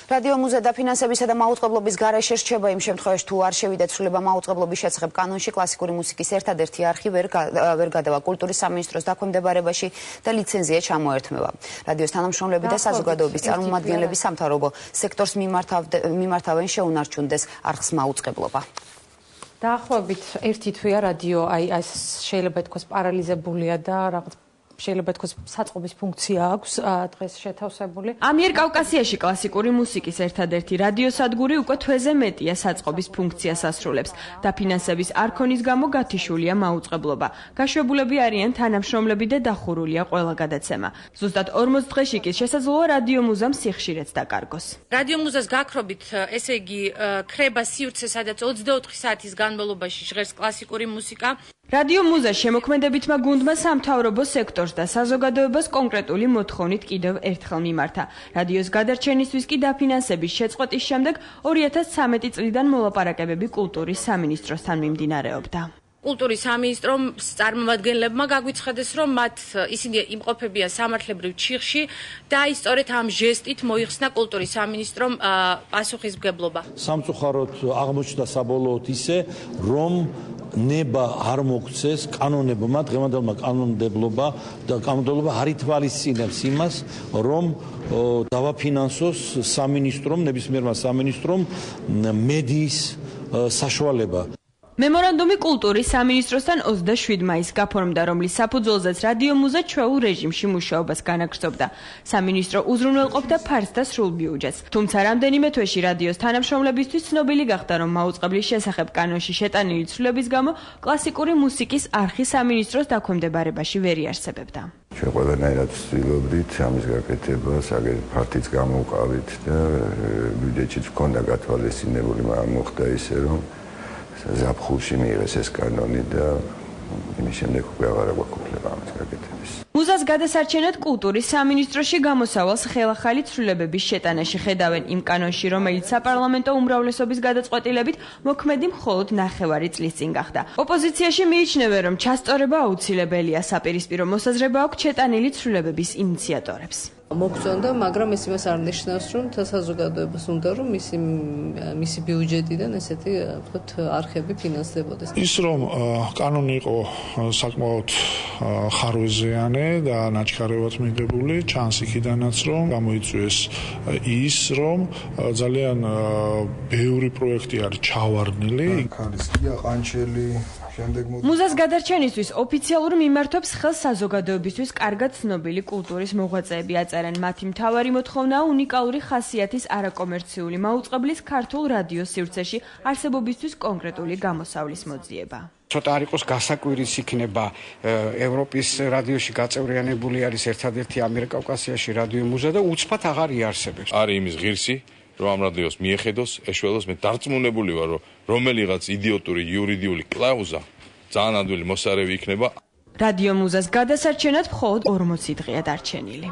რადიო მუზე დაფინანსებისა და მაუწყებლობის გარეშე რჩება იმ შემთხვევაში, თუ არ შევიდა ცვლილება მაუწყებლობის შესახებ კანონში, კლასიკური მუსიკის ერთადერთი არხი ვერ გადავა კულტურის სამინისტროს დაქვემდებარებაში და ლიცენზია ჩამოერთმევა. რადიოს თანამშრომლები და საზოგადოების წარმომადგენლები სამთავრობო სექტორს მიმართავენ შეუნარჩუნდეს არხს მაუწყებლობა. დაახლოებით ერთი თვეა რადიო შეიძლება ითქვას პარალიზებულია და რაღაც შეიძლება ითქვას საწყობის ფუნქცია აქვს დღეს შეთავსებული. ამიერკავკასიაში კლასიკური მუსიკის ერთადერთი რადიოსადგური უკვე თვეზე მეტია საწყობის ფუნქციას ასრულებს. დაფინანსების არქონის გამო გათიშულია მაუწყებლობა. გაშვებულები არიან თანამშრომლები და დახურულია ყველა გადაცემა. ზუსტად 40 დღეში კი შესაძლოა რადიო მუზამ სიხშირეც დაკარგოს. რადიო მუზას გაქრობით, ესე იგი, ქრება სივრცე, სადაც 24 საათის განმავლობაში ჟღერს კლასიკური მუსიკა. რადიო მუზას შემოქმედებითმა გუნდმა სამთავრობო სექტორს და საზოგადოებას კონკრეტული მოთხოვნით კიდევ ერთხელ მიმართა. რადიოს გადარჩენისთვის კი დაფინანსების შეწყვეტის შემდეგ 2013 წლიდან მოლაპარაკებები კულტურის სამინისტროსთან მიმდინარეობდა. კულტურის სამინისტრომ წარმომადგენლებმა გაგვიცხადეს, რომ ისინი იმყოფებიან სამართლებრივ ჩიხში და სწორედ ამ ჟესტით მოიხსნა კულტურის სამინისტრომ პასუხისმგებლობა. სამწუხაროდ აღმოჩნდა საბოლოოდ ისე, რომ ნება არ მოგცეს კანონებმა, დღევანდელმა კანონმდებლობა არ ითვალისწინებს იმას, რომ დავაფინანსოს სამინისტრომ, ნებისმიერმა სამინისტრომ მედიის საშუალება. მემორანდუმი კულტურის სამინისტროსთან 27 მაისს გაფორმდა, რომლის საფუძველზეც რადიო მუზა ჩვეულ რეჟიმში მუშაობას განაგრძობდა. სამინისტრო უზრუნველყოფდა ფარს და სრულ ბიუჯეტს. თუმცა რამდენიმე თვეში რადიოს თანამშრომლებისთვის ცნობილი გახდა, რომ მაუწყებლის შესახებ კანონში შეტანილი ცვლილების გამო კლასიკური მუსიკის არხი სამინისტროს დაქვემდებარებაში ვერ იარსებებდა. ჩვენ ყველანაირად ვცდილობდით ამის გაკეთებას, აგერ ფართიც გამოვყავით და ბიუჯეტშიც ჰქონდა გათვალისწინებული, მაგრამ მოხდა ისე, რომ ზაფხულში მიიღეს ეს კანონი და იმის შემდეგ უკვე აღარ გვაქვს ამის გაკეთების. მუზას გადასარჩენად კულტურის სამინისტროში გამოსავალს ხელახალი ცვლილებების შეტანაში ხედავენ იმ კანონში, რომელიც საპარლამენტო უმრავლესობის გადაწყვეტილებით მოქმედი მხოლოდ ნახევარი წლის წინ გახდა. ოპოზიციაში მიიჩნევენ, რომ ჩასწორება აუცილებელია, საპირისპირო მოსაზრება აქვს შეტანილი ცვლილებების ინიციატორებს. მოგწონდა, მაგრამ ეს იმას არ ნიშნავს, რომ საზოგადოებას უნდა რომ მისი ბიუჯეტიდან ესეთი ვთქვათ არხები ფინანსდებოდეს. ის რომ კანონი იყო საკმაოდ ხარვეზიანი და ნაჩქარევად მიღებული, ჩანს იქიდანაც რომ გამოიწვიეს ის, რომ ძალიან ბევრი პროექტი არის ჩავარდნილი. ქალისკია, ყანჩელი მუზას გადარჩენისთვის ოფიციალურ მიმართვებს ხელს საზოგადოებისთვის კარგად ცნობილი კულტურის მოღვაწეები აწერენ. მათი მთავარი მოთხოვნაა უნიკალური ხასიათის არაკომერციული მაუწყებლის ქართულ რადიოს სივრცეში არსებობისთვის კონკრეტული გამოსავლის მოძიება. ცოტა არ იყოს გასაკვირიც იქნება ევროპის რადიოში გაწევრიანებული არის ერთადერთი ამიერკავკასიაში რადიო მუზა და უცბად აღარ იარსებებს. არის იმის ღირსი, რომ ამ რადიოს მიეხედოს, ეშველოს, მე დარწმუნებული ვარ, რომ რომელიღაც იდიოტური იურიდიული კლაუზა ძალიან ადვილი მოსარევი იქნება. რადიო მუზას გადასარჩენად მხოლოდ 40 დღეა დარჩენილი.